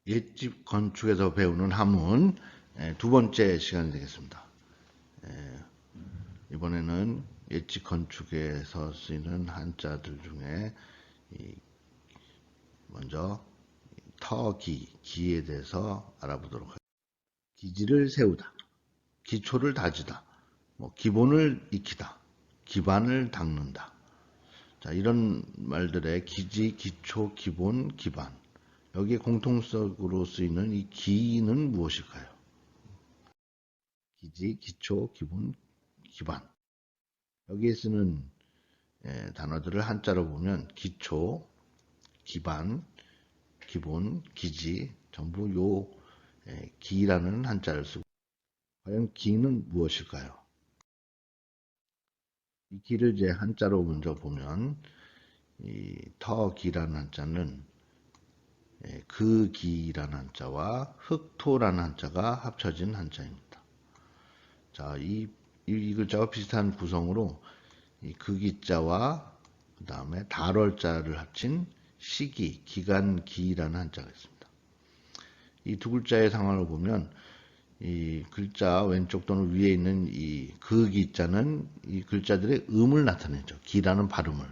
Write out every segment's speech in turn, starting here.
옛집 건축에서 배우는 한문 두 번째 시간이 되겠습니다. 이번에는 옛집 건축에서 쓰이는 한자들 중에 먼저 기에 대해서 알아보도록 하겠습니다. 기지를 세우다, 기초를 다지다, 기본을 익히다, 기반을 닦는다. 자, 이런 말들의 기지, 기초, 기본, 기반. 여기에 공통적으로 쓰이는 이 기는 무엇일까요? 기지, 기초, 기본, 기반. 여기에 쓰는 단어들을 한자로 보면 기초, 기반, 기본, 기지 전부 요 기라는 한자를 쓰고, 과연 기는 무엇일까요? 이 기를 이제 한자로 먼저 보면 이 터기라는 한자는 그 기라는 한자와 흑토라는 한자가 합쳐진 한자입니다. 자, 이 글자와 비슷한 구성으로 이 극이자와 그 다음에 달월자를 합친 시기, 기간기라는 한자가 있습니다. 이 두 글자의 상황을 보면 이 글자 왼쪽 또는 위에 있는 이 극이자는 이 글자들의 음을 나타내죠. 기라는 발음을.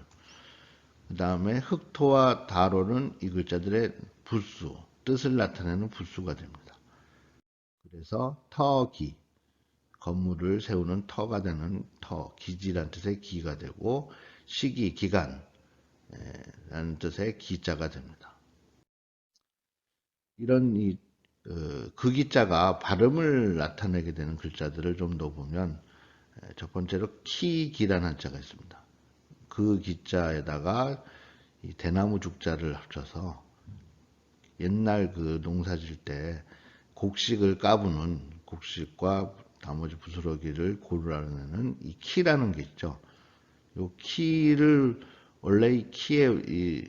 그 다음에 흑토와 달월은 이 글자들의 부수, 뜻을 나타내는 부수가 됩니다. 그래서 터기, 건물을 세우는 터가 되는 터, 기지란 뜻의 기가 되고, 시기, 기간 라는 뜻의 기자가 됩니다. 이런 극이자가 발음을 나타내게 되는 글자들을 좀 더 보면 첫 번째로 키기라는 한자가 있습니다. 그 기자에다가 이 대나무 죽자를 합쳐서 옛날 그 농사 질 때 곡식을 까부는 곡식과 나머지 부스러기를 고르라는 이 키라는 게 있죠. 이 키를 원래 이 키의 이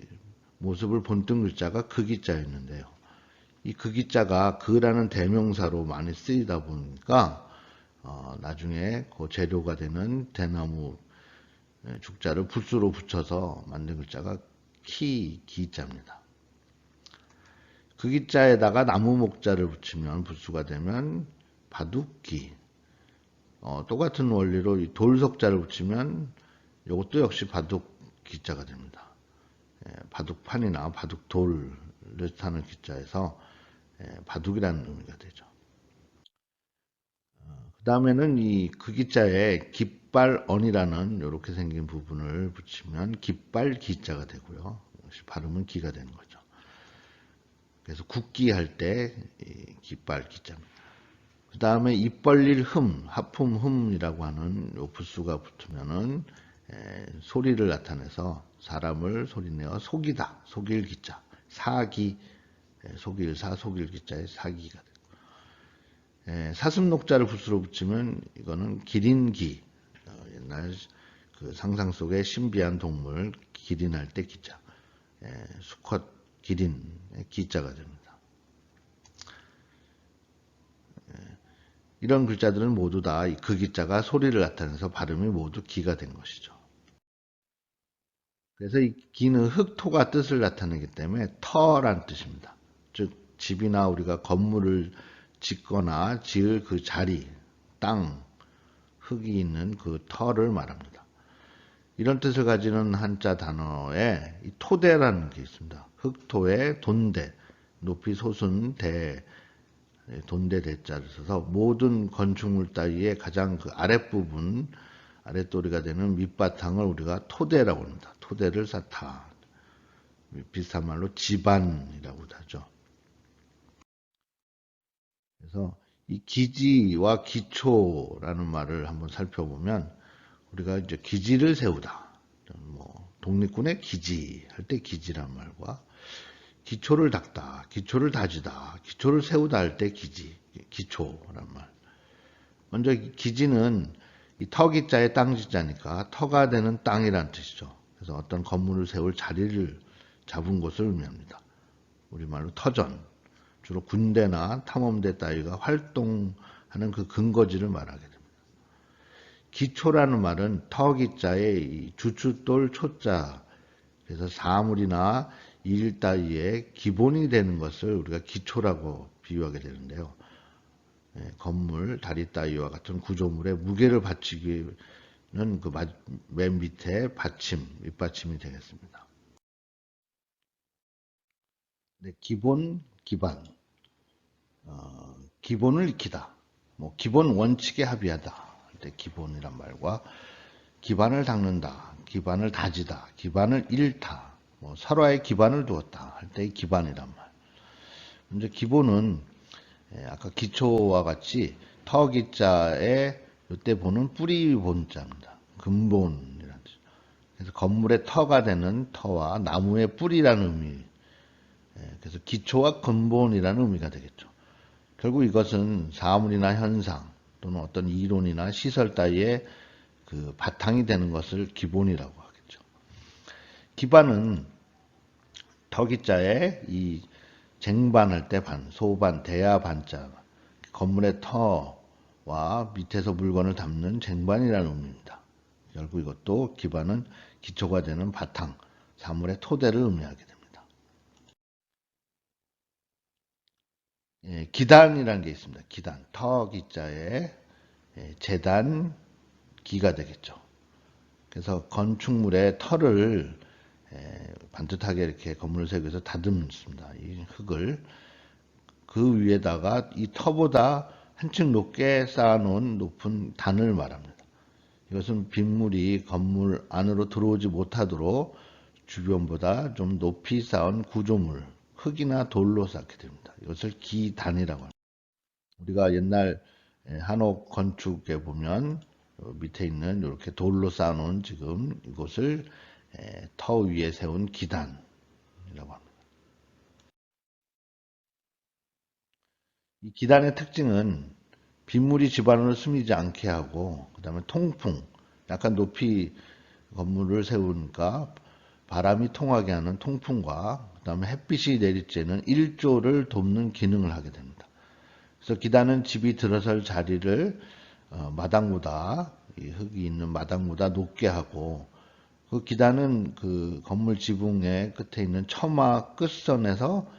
모습을 본뜬 글자가 극이자였는데요. 이 극이자가 그라는 대명사로 많이 쓰이다 보니까 나중에 그 재료가 되는 대나무 죽자를 붓수로 붙여서 만든 글자가 기자입니다. 극이자에다가 나무 목자를 붙이면 붓수가 되면 바둑기. 똑같은 원리로 이 돌석자를 붙이면 이것도 역시 바둑기자가 됩니다. 바둑판이나 바둑돌을 뜻하는 기자에서 바둑이라는 의미가 되죠. 그 다음에는 이 극이자에 깃발언이라는 이렇게 생긴 부분을 붙이면 깃발기자가 되고요. 역시 발음은 기가 되는 거죠. 그래서 국기 할 때 깃발기자입니다. 그 다음에 입 벌릴 하품흠이라고 하는 요 부수가 붙으면은 소리를 나타내서 사람을 소리내어 속이다, 속일 기자, 사기, 속일사, 속일 기자의 사기가 되고, 사슴녹자를 부수로 붙이면 이거는 기린기, 옛날 그 상상 속의 신비한 동물 기린할 때 기자, 수컷 기린의 기자가 됩니다. 이런 글자들은 모두 다 그 기자가 소리를 나타내서 발음이 모두 기가 된 것이죠. 그래서 이 기는 흑토가 뜻을 나타내기 때문에 터란 뜻입니다. 즉 집이나 우리가 건물을 짓거나 지을 그 자리, 땅, 흙이 있는 그 터를 말합니다. 이런 뜻을 가지는 한자 단어에 이 토대라는 게 있습니다. 흑토에 돈대, 높이 솟은 대, 돈대 대자를 써서 모든 건축물 따위의 가장 그 아랫부분, 아랫도리가 되는 밑바탕을 우리가 토대라고 합니다. 토대를 쌓다. 비슷한 말로 지반이라고도 하죠. 그래서 이 기지와 기초라는 말을 한번 살펴보면 우리가 이제 기지를 세우다. 독립군의 기지 할 때 기지란 말과 기초를 닦다, 기초를 다지다, 기초를 세우다 할 때 기초란 말. 먼저 기지는 이 터기자의 땅지자니까 터가 되는 땅이란 뜻이죠. 그래서 어떤 건물을 세울 자리를 잡은 곳을 의미합니다. 우리말로 터전. 주로 군대나 탐험대 따위가 활동하는 그 근거지를 말하게 됩니다. 기초라는 말은 터기자의 이 주춧돌 초자, 그래서 사물이나 일 따위의 기본이 되는 것을 우리가 기초라고 비유하게 되는데요. 건물, 다리 따위와 같은 구조물에 무게를 받치기는 그 맨 밑에 받침, 밑받침이 되겠습니다. 기본, 기반. 기본을 익히다. 기본 원칙에 합의하다. 할 때 기본이란 말과 기반을 닦는다, 기반을 다지다, 기반을 잃다, 설화의 기반을 두었다 할 때의 기반이란 말. 먼저 기본은 아까 기초와 같이 터기자에 이때 보는 뿌리 본자입니다. 근본이라는 뜻. 그래서 건물의 터가 되는 터와 나무의 뿌리라는 의미. 그래서 기초와 근본이라는 의미가 되겠죠. 결국 이것은 사물이나 현상 또는 어떤 이론이나 시설 따위의 그 바탕이 되는 것을 기본이라고 하겠죠. 기반은 터기자에 이 쟁반할 때 반, 소반, 대야 반자, 건물의 터와 밑에서 물건을 담는 쟁반이라는 의미입니다. 결국 이것도 기반은 기초가 되는 바탕, 사물의 토대를 의미하게 됩니다. 기단이라는 게 있습니다. 기단, 터기자에 재단, 기가 되겠죠. 그래서 건축물의 터를 반듯하게 이렇게 건물을 세우기 위해서 다듬습니다. 이 흙을 그 위에다가 이 터보다 한층 높게 쌓아놓은 높은 단을 말합니다. 이것은 빗물이 건물 안으로 들어오지 못하도록 주변보다 좀 높이 쌓은 구조물, 흙이나 돌로 쌓게 됩니다. 이것을 기단이라고 합니다. 우리가 옛날 한옥 건축에 보면 밑에 있는 이렇게 돌로 쌓아놓은 지금 이곳을 터 위에 세운 기단이라고 합니다. 이 기단의 특징은 빗물이 집 안으로 스미지 않게 하고 그 다음에 통풍, 약간 높이 건물을 세우니까 바람이 통하게 하는 통풍과 그 다음에 햇빛이 내릴 때는 일조를 돕는 기능을 하게 됩니다. 그래서 기단은 집이 들어설 자리를 마당보다 이 흙이 있는 마당보다 높게 하고 그 기단은 그 건물 지붕의 끝에 있는 처마 끝선에서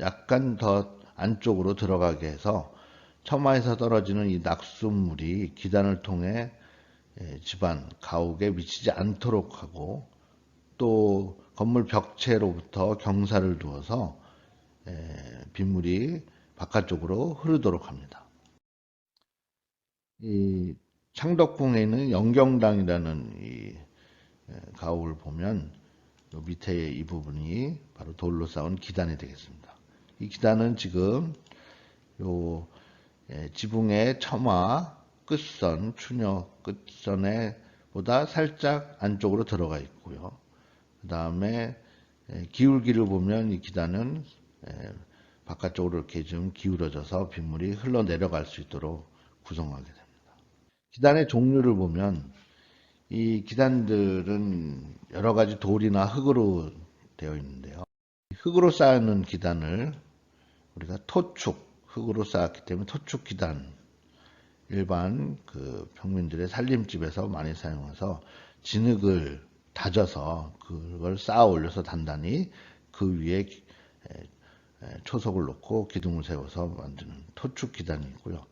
약간 더 안쪽으로 들어가게 해서 처마에서 떨어지는 이 낙숫물이 기단을 통해 집안 가옥에 미치지 않도록 하고 또 건물 벽체로부터 경사를 두어서 빗물이 바깥쪽으로 흐르도록 합니다. 이 창덕궁에 있는 영경당이라는 이 가옥을 보면 요 밑에 이 부분이 바로 돌로 쌓은 기단이 되겠습니다. 이 기단은 지금 요 지붕의 처마 끝선, 추녀 끝선에 보다 살짝 안쪽으로 들어가 있고요. 그 다음에 기울기를 보면 이 기단은 바깥쪽으로 이렇게 좀 기울어져서 빗물이 흘러 내려갈 수 있도록 구성하게 됩니다. 기단의 종류를 보면 이 기단들은 여러 가지 돌이나 흙으로 되어 있는데요. 흙으로 쌓는 기단을 우리가 토축, 흙으로 쌓았기 때문에 토축 기단, 일반 그 평민들의 살림집에서 많이 사용해서 진흙을 다져서 그걸 쌓아 올려서 단단히 그 위에 초석을 놓고 기둥을 세워서 만드는 토축 기단이 있고요.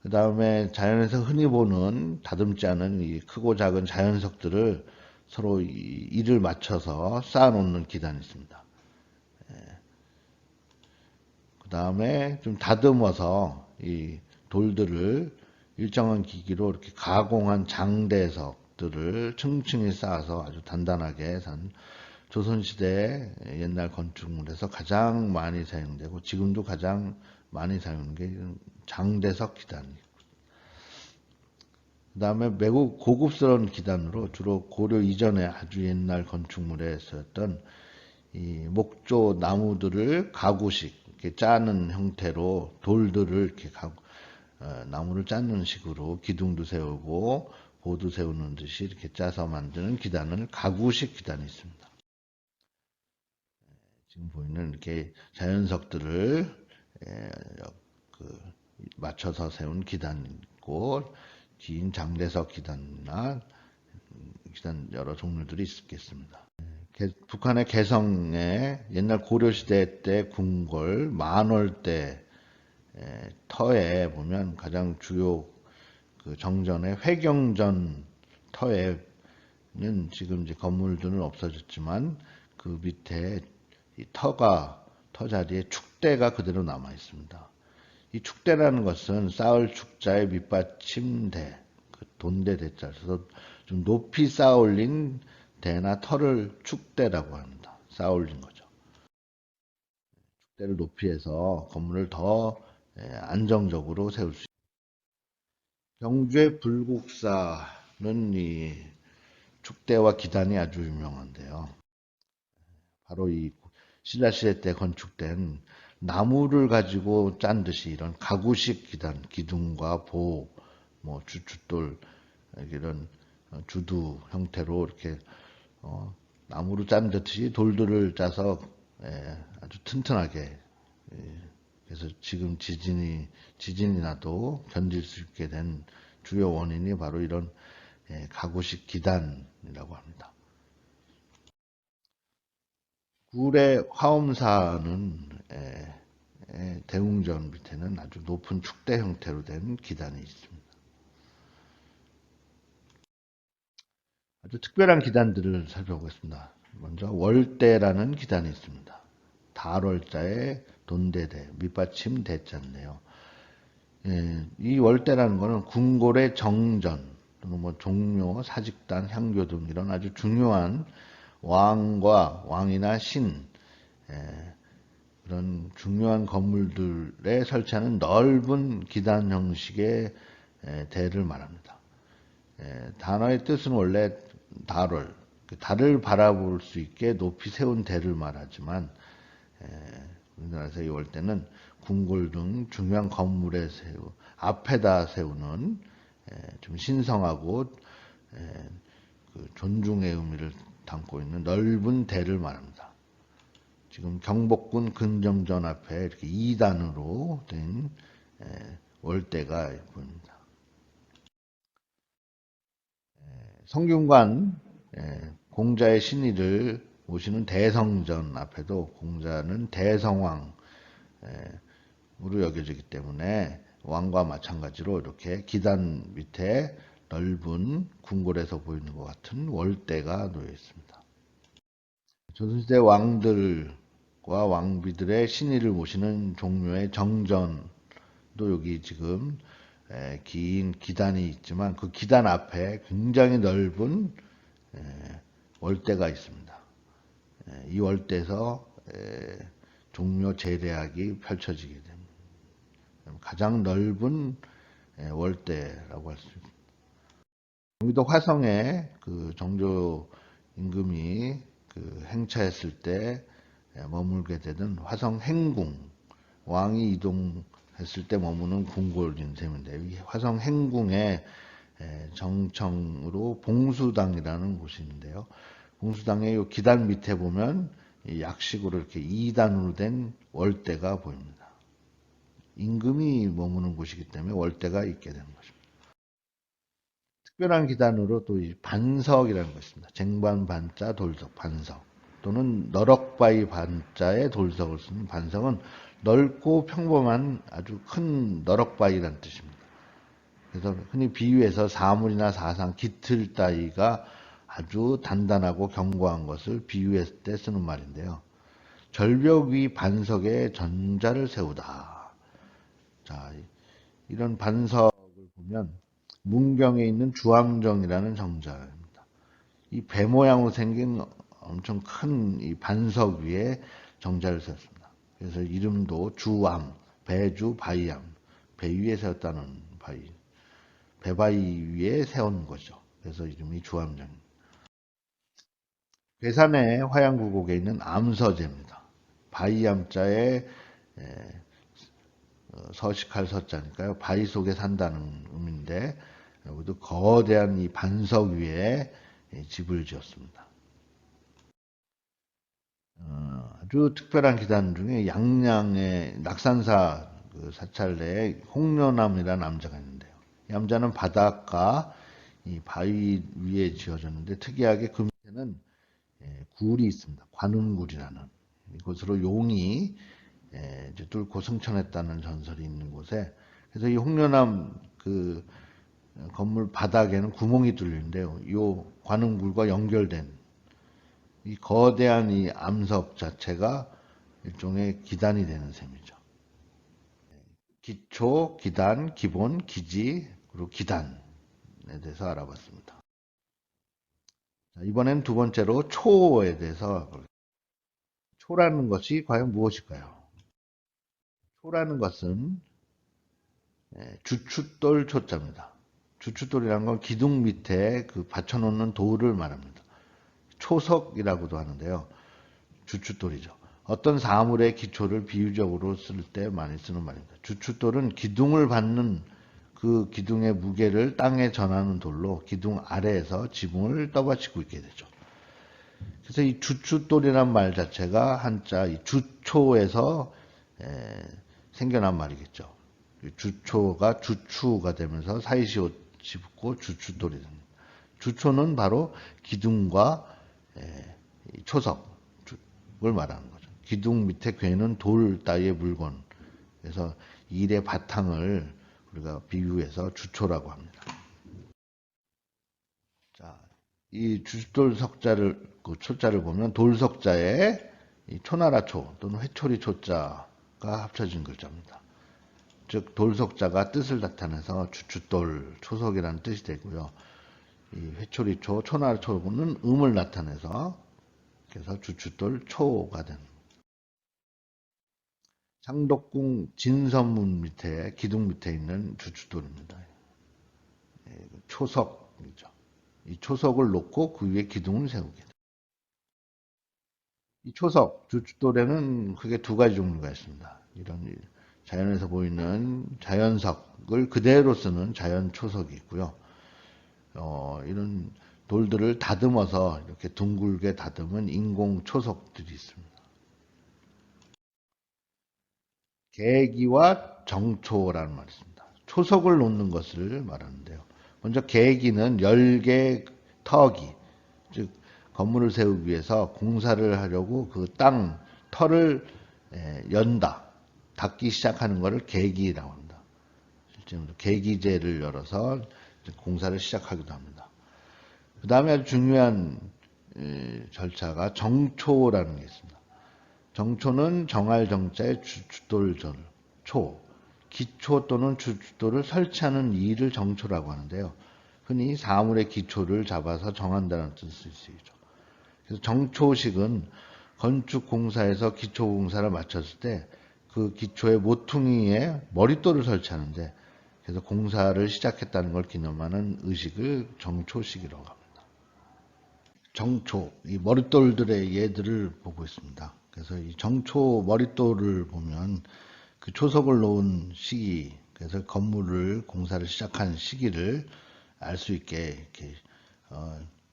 그 다음에 자연에서 흔히 보는 다듬지 않은 이 크고 작은 자연석들을 서로 일을 맞춰서 쌓아놓는 기단이 있습니다. 그 다음에 좀 다듬어서 이 돌들을 일정한 기기로 이렇게 가공한 장대석들을 층층이 쌓아서 아주 단단하게 산 조선시대 옛날 건축물에서 가장 많이 사용되고 지금도 가장 많이 사용하는 게 장대석 기단이에요. 그 다음에 매우 고급스러운 기단으로 주로 고려 이전에 아주 옛날 건축물에 쓰였던 이 목조 나무들을 가구식 이렇게 짜는 형태로 돌들을 이렇게 나무를 짜는 식으로 기둥도 세우고 보도 세우는 듯이 이렇게 짜서 만드는 기단을 가구식 기단이 있습니다. 지금 보이는 이렇게 자연석들을 맞춰서 세운 기단이 있고 긴 장대석 기단이나 기단 여러 종류들이 있겠습니다. 북한의 개성에 옛날 고려시대 때 궁궐, 만월대 터에 보면 가장 주요 그 정전의 회경전 터에는 지금 이제 건물들은 없어졌지만 그 밑에 이 터 자리에 축대가 그대로 남아 있습니다. 이 축대라는 것은 쌓을 축자의 밑받침대, 그 돈대 대자에서 좀 높이 쌓아 올린 대나 터를 축대라고 합니다. 쌓아 올린 거죠. 축대를 높이 해서 건물을 더 안정적으로 세울 수 있습니다. 경주의 불국사는 이 축대와 기단이 아주 유명한데요. 바로 이 신라시대 때 건축된 나무를 가지고 짠 듯이 이런 가구식 기단, 기둥과 보, 뭐 주춧돌 이런 주두 형태로 이렇게 나무로 짠 듯이 돌들을 짜서 아주 튼튼하게 그래서 지금 지진이 나도 견딜 수 있게 된 주요 원인이 바로 이런 가구식 기단이라고 합니다. 굴의 화엄사는 대웅전 밑에는 아주 높은 축대 형태로 된 기단이 있습니다. 아주 특별한 기단들을 살펴보겠습니다. 먼저 월대라는 기단이 있습니다. 달월자에 돈대대, 밑받침 대자인데요. 이 월대라는 것은 궁궐의 정전, 또는 뭐 종묘, 사직단, 향교 등 이런 아주 중요한 왕이나 신, 그런 중요한 건물들에 설치하는 넓은 기단 형식의 대를 말합니다. 단어의 뜻은 원래 달을 바라볼 수 있게 높이 세운 대를 말하지만 우리나라에서 이 월대는 궁궐 등 중요한 건물에 앞에다 세우는 좀 신성하고 그 존중의 의미를 담고 있는 넓은 대를 말합니다. 지금 경복궁 근정전 앞에 이렇게 2단으로 된 월대가 보입니다. 성균관 공자의 신의를 모시는 대성전 앞에도 공자는 대성왕으로 여겨지기 때문에 왕과 마찬가지로 이렇게 기단 밑에 넓은 궁궐에서 보이는 것 같은 월대가 놓여 있습니다. 조선시대 왕들과 왕비들의 신의를 모시는 종묘의 정전도 여기 지금 긴 기단이 있지만 그 기단 앞에 굉장히 넓은 월대가 있습니다. 이 월대에서 종묘 제례악이 펼쳐지게 됩니다. 가장 넓은 월대라고 할 수 있습니다. 경기도 화성에 그 정조 임금이 그 행차했을 때 머물게 되던 화성 행궁, 왕이 이동했을 때 머무는 궁궐인 셈인데 이 화성 행궁의 정청으로 봉수당이라는 곳이 있는데요. 봉수당의 이 기단 밑에 보면 약식으로 이렇게 2단으로 된 월대가 보입니다. 임금이 머무는 곳이기 때문에 월대가 있게 되는 것입니다. 특별한 기단으로 또 이 반석이라는 것이 있습니다. 쟁반 반자 돌석 반석 또는 너럭바위 반자의 돌석을 쓰는 반석은 넓고 평범한 아주 큰 너럭바위라는 뜻입니다. 그래서 흔히 비유해서 사물이나 사상, 깃틀 따위가 아주 단단하고 견고한 것을 비유했을 때 쓰는 말인데요. 절벽 위 반석에 전자를 세우다. 자, 이런 반석을 보면 문경에 있는 주암정이라는 정자입니다. 이 배 모양으로 생긴 엄청 큰 이 반석 위에 정자를 세웠습니다. 그래서 이름도 주암, 배주 바위암, 배 위에 세웠다는 바위, 배바위 위에 세운 거죠. 그래서 이름이 주암정입니다. 괴산의 화양구곡에 있는 암서제입니다. 바위암자에 서식할 서자니까요. 바위 속에 산다는 의미인데 여기도 거대한 이 반석 위에 집을 지었습니다. 아주 특별한 기단 중에 양양의 낙산사 그 사찰내에 홍련암이라는 암자가 있는데요. 이 암자는 바닷가 이 바위 위에 지어졌는데 특이하게 그 밑에는 굴이 있습니다. 관운굴이라는 이곳으로 용이 이제 뚫고 승천했다는 전설이 있는 곳에, 그래서 이 홍련암 그 건물 바닥에는 구멍이 뚫리는데요. 이 관운굴과 연결된 이 거대한 이 암석 자체가 일종의 기단이 되는 셈이죠. 기초, 기단, 기본, 기지, 그리고 기단에 대해서 알아봤습니다. 자, 이번엔 두 번째로 초에 대해서, 초라는 것이 과연 무엇일까요? 초라는 것은 주춧돌 초자입니다. 주춧돌이라는 건 기둥 밑에 그 받쳐놓는 돌을 말합니다. 초석이라고도 하는데요. 주춧돌이죠. 어떤 사물의 기초를 비유적으로 쓸 때 많이 쓰는 말입니다. 주춧돌은 기둥을 받는 그 기둥의 무게를 땅에 전하는 돌로 기둥 아래에서 지붕을 떠받치고 있게 되죠. 그래서 이 주춧돌이란 말 자체가 한자 이 주초에서 생겨난 말이겠죠. 주초가 주추가 되면서 사이시옷이 붙고 주춧돌이 됩니다. 주초는 바로 기둥과 초석을 말하는 거죠. 기둥 밑에 괴는 돌 따위의 물건. 그래서 일의 바탕을 우리가 비유해서 주초라고 합니다. 자, 이 주춧돌 석자를, 그 초자를 보면 돌석자에 이 초나라초 또는 회초리 초자가 합쳐진 글자입니다. 즉 돌석자가 뜻을 나타내서 주춧돌 초석이라는 뜻이 되고요. 이 회초리초, 초나라초는 음을 나타내서 그래서 주춧돌 초가 된. 창덕궁 진선문 밑에 기둥 밑에 있는 주춧돌입니다. 초석이죠. 이 초석을 놓고 그 위에 기둥을 세우게 됩니다. 이 초석, 주춧돌에는 크게 두 가지 종류가 있습니다. 이런 자연에서 보이는 자연석을 그대로 쓰는 자연 초석이 있고요. 이런 돌들을 다듬어서 이렇게 둥글게 다듬은 인공 초석들이 있습니다. 계기와 정초라는 말이 있습니다. 초석을 놓는 것을 말하는데요. 먼저 계기는 열개 터기, 즉 건물을 세우기 위해서 공사를 하려고 그 땅 터를 연다, 닫기 시작하는 것을 계기라고 합니다. 실제로 계기제를 열어서 공사를 시작하기도 합니다. 그 다음에 아주 중요한 절차가 정초라는 게 있습니다. 정초는 정할 정자의 주춧돌절, 초, 기초 또는 주춧돌을 설치하는 일을 정초라고 하는데요. 흔히 사물의 기초를 잡아서 정한다는 뜻을 쓰이죠. 그래서 정초식은 건축 공사에서 기초 공사를 마쳤을 때 그 기초의 모퉁이에 머릿돌을 설치하는데, 그래서 공사를 시작했다는 걸 기념하는 의식을 정초식이라고 합니다. 정초, 이 머릿돌들의 예들을 보고 있습니다. 그래서 이 정초 머릿돌을 보면 그 초석을 놓은 시기, 그래서 건물을 공사를 시작한 시기를 알 수 있게 이렇게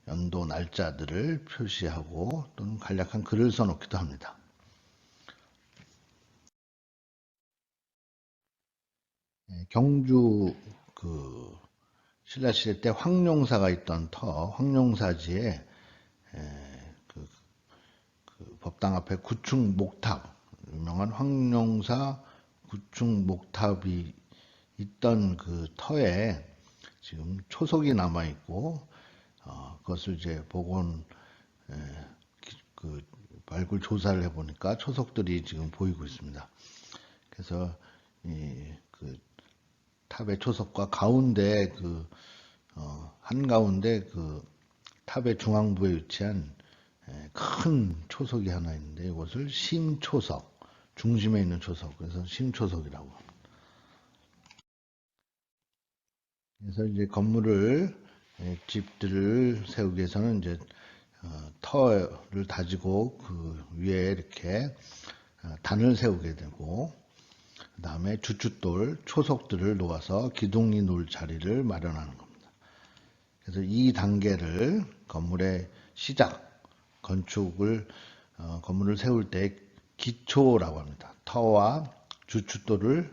연도 날짜들을 표시하고 또는 간략한 글을 써놓기도 합니다. 경주 그 신라시대 때 황룡사가 있던 터, 황룡사지에 그 법당 앞에 구층 목탑, 유명한 황룡사 구층 목탑이 있던 그 터에 지금 초석이 남아 있고, 그것을 이제 복원 그 발굴 조사를 해보니까 초석들이 지금 보이고 있습니다. 그래서 그 탑의 초석과 가운데 그 한가운데 그 탑의 중앙부에 위치한 큰 초석이 하나 있는데 이것을 심초석, 중심에 있는 초석, 그래서 심초석이라고 합니다. 그래서 이제 건물을 집들을 세우기 위해서는 이제 터를 다지고 그 위에 이렇게 단을 세우게 되고, 그 다음에 주춧돌, 초석들을 놓아서 기둥이 놓을 자리를 마련하는 겁니다. 그래서 이 단계를 건물의 시작, 건물을 세울 때 기초라고 합니다. 터와 주춧돌을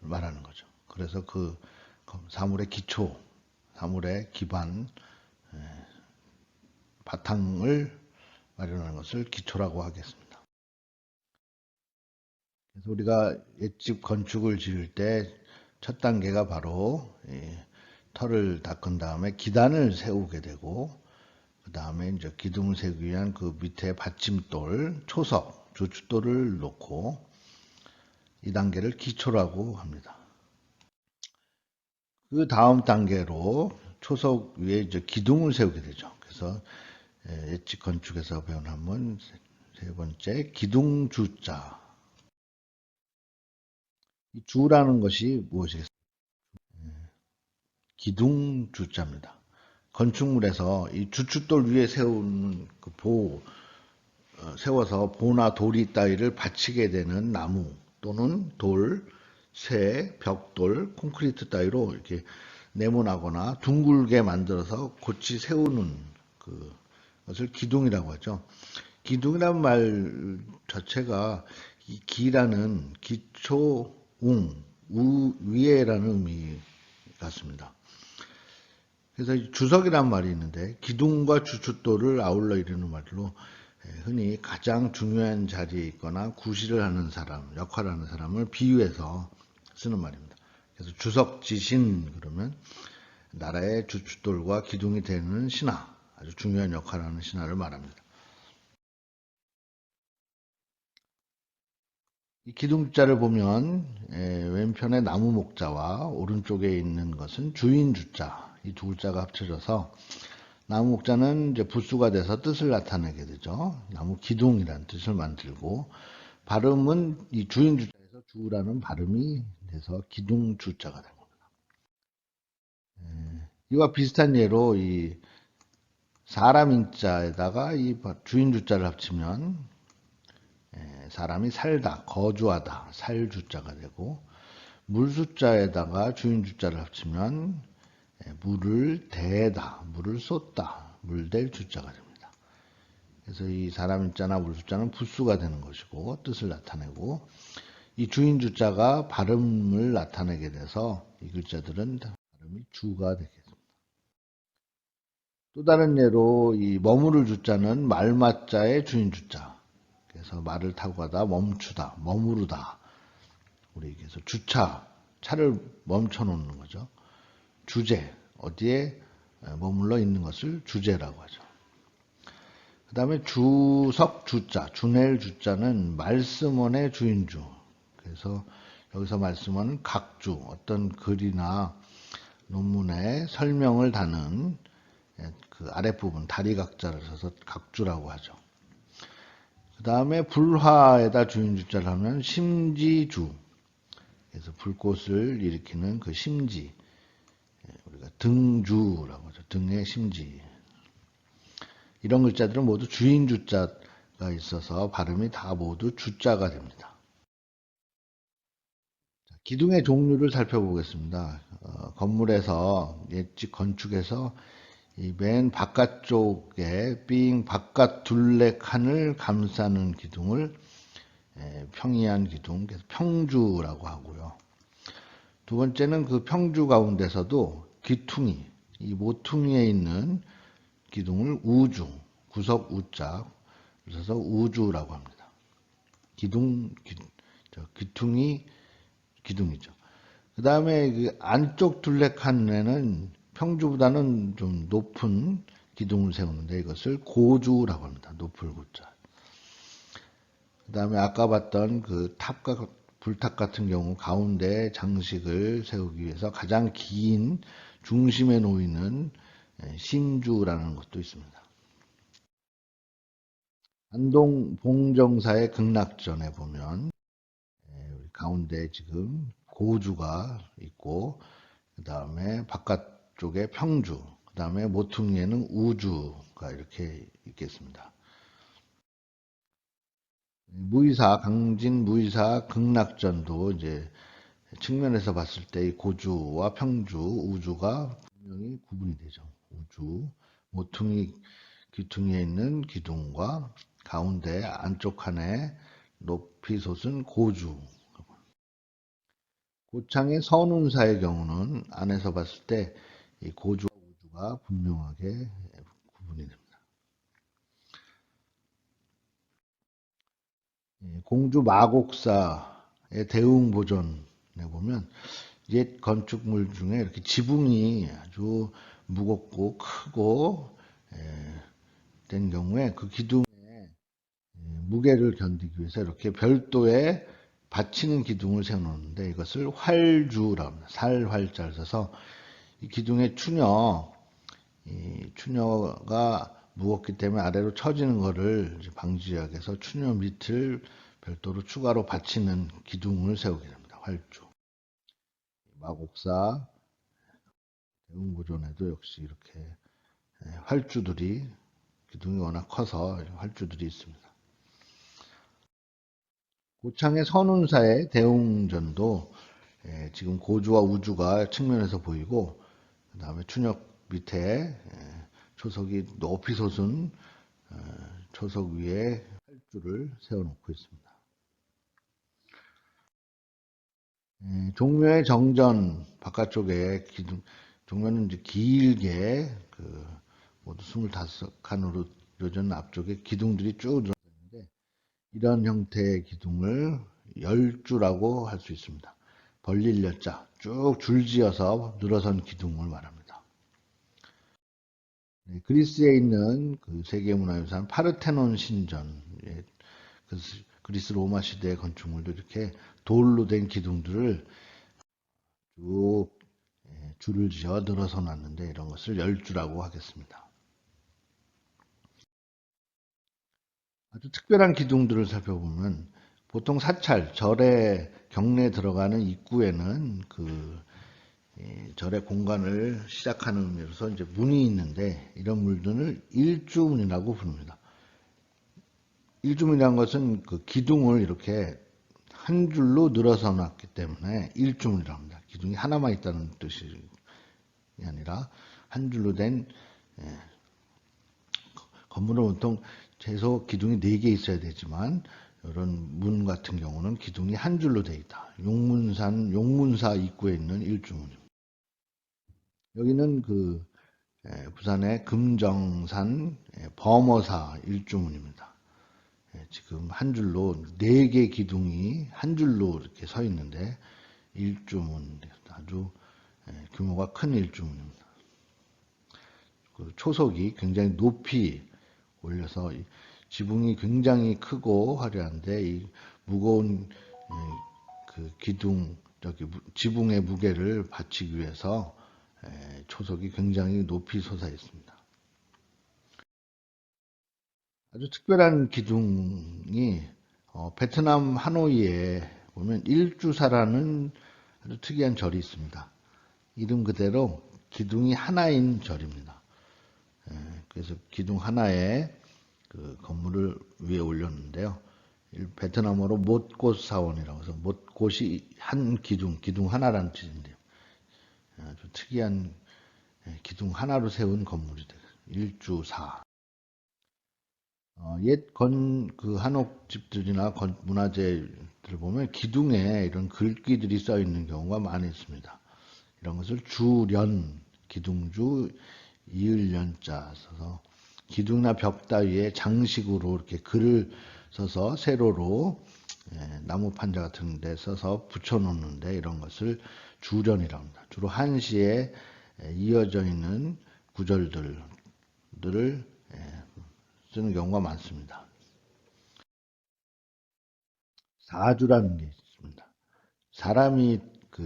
말하는 거죠. 그래서 그 사물의 기초, 사물의 기반, 바탕을 마련하는 것을 기초라고 하겠습니다. 그래서 우리가 옛집 건축을 지을 때 첫 단계가 바로 터를 닦은 다음에 기단을 세우게 되고, 그 다음에 이제 기둥을 세우기 위한 그 밑에 받침돌, 초석, 주춧돌을 놓고 이 단계를 기초라고 합니다. 그 다음 단계로 초석 위에 이제 기둥을 세우게 되죠. 그래서 옛집 건축에서 배운 한문 세 번째 기둥주자. 이 주라는 것이 무엇이겠습니까? 기둥주자입니다. 건축물에서 이 주춧돌 위에 세우는 그 세워서 보나 도리 따위를 받치게 되는 나무 또는 돌, 쇠, 벽돌, 콘크리트 따위로 이렇게 네모나거나 둥글게 만들어서 곧이 세우는 것을 기둥이라고 하죠. 기둥이란 말 자체가 이 기라는 기초, 위에라는 의미 같습니다. 그래서 주석이란 말이 있는데 기둥과 주춧돌을 아울러 이루는 말로 흔히 가장 중요한 자리에 있거나 구실을 하는 사람, 역할을 하는 사람을 비유해서 쓰는 말입니다. 그래서 주석지신 그러면 나라의 주춧돌과 기둥이 되는 신하, 아주 중요한 역할을 하는 신하를 말합니다. 이 기둥자를 보면 왼편에 나무 목자와 오른쪽에 있는 것은 주인 주자, 이 두 글자가 합쳐져서 나무 목자는 이제 부수가 돼서 뜻을 나타내게 되죠. 나무 기둥이라는 뜻을 만들고, 발음은 이 주인 주자에서 주라는 발음이 돼서 기둥 주자가 됩니다. 이와 비슷한 예로 이 사람 인자에다가 이 주인 주자를 합치면 사람이 살다, 거주하다, 살 주자가 되고, 물 숫자에다가 주인 주자를 합치면 물을 대다, 물을 쏟다, 물댈 주자가 됩니다. 그래서 이 사람 인자나 물 숫자는 부수가 되는 것이고 뜻을 나타내고, 이 주인 주자가 발음을 나타내게 돼서 이 글자들은 발음이 주가 되겠습니다. 또 다른 예로 이 머무를 주자는 말맞자의 주인 주자. 그래서 말을 타고 가다 멈추다, 머무르다. 우리 그래서 주차, 차를 멈춰 놓는 거죠. 주제, 어디에 머물러 있는 것을 주제라고 하죠. 그 다음에 주석 주자, 주낼 주자는 말씀원의 주인주. 그래서 여기서 말씀원은 각주, 어떤 글이나 논문의 설명을 다는 그 아랫부분, 다리각자를 써서 각주라고 하죠. 그 다음에 불화에다 주인주자를 하면 심지주. 그래서 불꽃을 일으키는 그 심지. 우리가 등주라고 하죠. 등의 심지. 이런 글자들은 모두 주인주자가 있어서 발음이 다 모두 주자가 됩니다. 기둥의 종류를 살펴보겠습니다. 건물에서, 옛집 건축에서 이 맨 바깥쪽에 삥 바깥 둘레 칸을 감싸는 기둥을 평이한 기둥, 그래서 평주라고 하고요. 두 번째는 그 평주 가운데서도 기퉁이, 이 모퉁이에 있는 기둥을 우주, 구석 우자, 그래서 우주라고 합니다. 기퉁이 기둥이죠. 그 다음에 그 안쪽 둘레 칸에는 평주보다는 좀 높은 기둥을 세우는데 이것을 고주라고 합니다. 높을 고자. 그 다음에 아까 봤던 그 탑과 불탑 같은 경우 가운데 장식을 세우기 위해서 가장 긴 중심에 놓이는 신주라는 것도 있습니다. 안동 봉정사의 극락전에 보면 가운데 지금 고주가 있고, 그 다음에 바깥쪽에 평주, 그 다음에 모퉁이에는 우주가 이렇게 있겠습니다. 강진 무의사 극락전도 이제 측면에서 봤을 때 이 고주와 평주, 우주가 분명히 구분이 되죠. 우주, 모퉁이 귀퉁이에 있는 기둥과 가운데 안쪽 칸에 높이 솟은 고주. 고창의 선운사의 경우는 안에서 봤을 때 이 고주와 우주가 분명하게 구분이 됩니다. 공주 마곡사의 대웅보존에 보면 옛 건축물 중에 이렇게 지붕이 아주 무겁고 크고 된 경우에 그 기둥의 무게를 견디기 위해서 이렇게 별도의 받치는 기둥을 세워놓는데 이것을 활주라고 합니다. 살활자를 써서 이 기둥의 이 추녀가 무겁기 때문에 아래로 처지는 것을 방지하기 위해서 추녀 밑을 별도로 추가로 받치는 기둥을 세우게 됩니다. 활주. 마곡사 대웅고전에도 역시 이렇게 활주들이 기둥이 워낙 커서 활주들이 있습니다. 고창의 선운사의 대웅전도 지금 고주와 우주가 측면에서 보이고 그 다음에 추녀 밑에 초석이 높이 솟은 초석 위에 활주를 세워놓고 있습니다. 종묘의 정전 바깥쪽에 기둥, 종묘는 이제 길게 모두 25칸으로 이루어진 앞쪽에 기둥들이 쭉 늘어있는데 이런 형태의 기둥을 열주라고 할 수 있습니다. 벌릴 열자, 쭉 줄지어서 늘어선 기둥을 말합니다. 그리스에 있는 그 세계문화유산 파르테논 신전, 그리스 로마 시대의 건축물도 이렇게 돌로 된 기둥들을 쭉 줄을 지어 늘어서 놨는데 이런 것을 열주라고 하겠습니다. 아주 특별한 기둥들을 살펴보면 보통 사찰, 절의 경내에 들어가는 입구에는 절의 공간을 시작하는 의미로서 이제 문이 있는데 이런 문들을 일주문이라고 부릅니다. 일주문이라는 것은 그 기둥을 이렇게 한 줄로 늘어서 놨기 때문에 일주문이라고 합니다. 기둥이 하나만 있다는 뜻이 아니라 한 줄로 된 건물은 보통 최소 기둥이 4개 있어야 되지만 이런 문 같은 경우는 기둥이 한 줄로 되어 있다. 용문사 입구에 있는 일주문입니다. 여기는 부산의 금정산 범어사 일주문입니다. 지금 한 줄로 4개 기둥이 한 줄로 이렇게 서 있는데 일주문, 아주 규모가 큰 일주문입니다. 초석이 굉장히 높이 올려서 지붕이 굉장히 크고 화려한데 이 무거운 기둥, 지붕의 무게를 받치기 위해서 초석이 굉장히 높이 솟아 있습니다. 아주 특별한 기둥이 베트남 하노이에 보면 일주사라는 아주 특이한 절이 있습니다. 이름 그대로 기둥이 하나인 절입니다. 그래서 기둥 하나에 그 건물을 위에 올렸는데요. 베트남어로 못꽃 사원이라고 해서 못꽃이 한 기둥 하나라는 뜻인데요. 아주 특이한 기둥 하나로 세운 건물이 돼요. 일주사. 옛 한옥집들이나 문화재들 보면 기둥에 이런 글귀들이 써 있는 경우가 많이 있습니다. 이런 것을 주련, 기둥주, 이을련자 써서 기둥이나 벽 따위에 장식으로 이렇게 글을 써서 세로로 나무 판자 같은 데 써서 붙여놓는데 이런 것을 주련이라고 합니다. 주로 한시에 이어져 있는 구절들을 쓰는 경우가 많습니다. 사주라는 게 있습니다. 사람이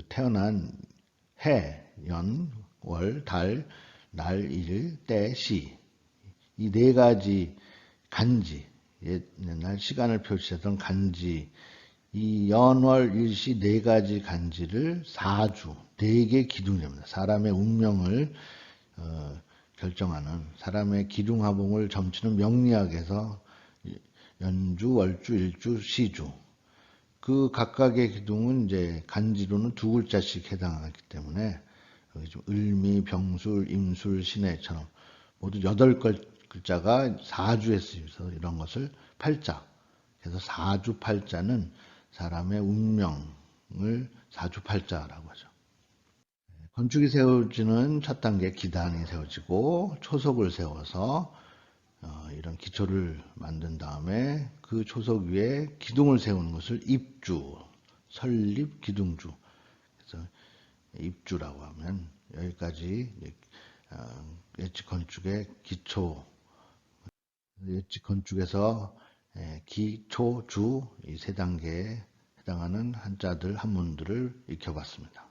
태어난 해, 연, 월, 달, 날, 일, 때, 시. 이 4가지 간지, 옛날 시간을 표시하던 간지, 이 연월 일시 4가지 간지를 사주, 4개 기둥입니다. 사람의 운명을 결정하는 사람의 기둥화봉을 점치는 명리학에서 연주, 월주, 일주, 시주. 그 각각의 기둥은 이제 간지로는 2글자씩 해당하기 때문에 을미, 병술, 임술, 신해처럼 모두 8글자가 사주에 쓰여서 이런 것을 팔자. 그래서 사주팔자는 사람의 운명을 사주팔자라고 하죠. 건축이 세워지는 첫 단계 기단이 세워지고 초석을 세워서 이런 기초를 만든 다음에 그 초석 위에 기둥을 세우는 것을 입주, 설립, 기둥주. 그래서 입주라고 하면 여기까지 예측 건축의 기초, 예측 건축에서 기, 초, 주 이 세 단계에 해당하는 한자들, 한문들을 익혀봤습니다.